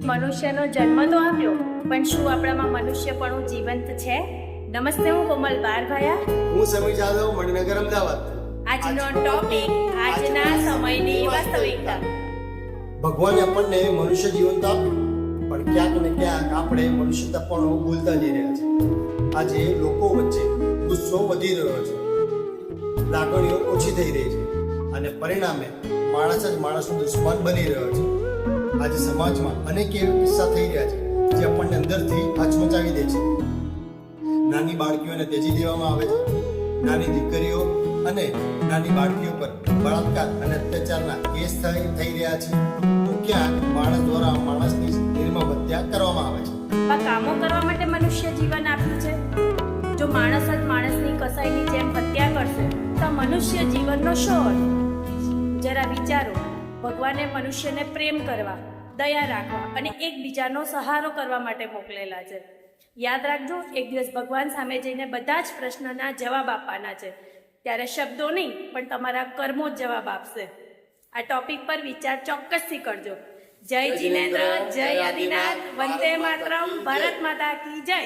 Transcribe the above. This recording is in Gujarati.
મનુષ્યનો જન્મ તો આપ્યો, પણ શું આપણામાં મનુષ્યપણું જીવંત છે? નમસ્તે, હું કોમલ બારભાયા. હું સમીર જાદવ, મણિનગર, અમદાવાદ. આજનો ટોપિક આજના સમયની વાસ્તવિકતા. ભગવાને આપણને મનુષ્ય જીવન તો આપ્યું, પણ ક્યાંક ને ક્યાંક આપણે મનુષ્યતાપણું ભૂલતા જઈ રહ્યા છે. આજે લોકો વચ્ચે ગુસ્સો વધી રહ્યો છે, લાગણીઓ ઓછી થઈ રહી છે અને પરિણામે માણસ જ માણસનો દુશ્મન બની રહ્યો છે. આજે સમાજમાં અનેક એવા કિસ્સા થઈ રહ્યા છે જે આપણને અંદરથી હચમચાવી દે છે. નાની બાળકીઓને ત્યજી દેવામાં આવે છે, નાની દીકરીઓ અને નાની બાળકીઓ પર બળાત્કાર અને અત્યાચારના કેસ થઈ રહ્યા છે. તો ક્યાંક માણસ દ્વારા માણસની નિર્મમ હત્યા કરવામાં આવે છે. આ કામો કરવા માટે મનુષ્ય જીવન આપ્યું છે. જો માણસ જ માણસની કસાઈની જેમ હત્યા કરશે તો મનુષ્ય જીવનનો શો અર્થ? જરા વિચારો. ભગવાને મનુષ્યને પ્રેમ કરવા, દયા રાખવા અને એકબીજાનો સહારો કરવા માટે મોકલેલા છે. યાદ રાખજો, એક દિવસ ભગવાન સામે જઈને બધા જ પ્રશ્નના જવાબ આપવાના છે. ત્યારે શબ્દો નહીં, પણ તમારા કર્મો જ જવાબ આપશે. આ ટોપિક પર વિચાર ચોક્કસથી કરજો. જય જિનેન્દ્ર, જય આદિનાથ, વંદે માતરમ, ભારત માતા કી જય.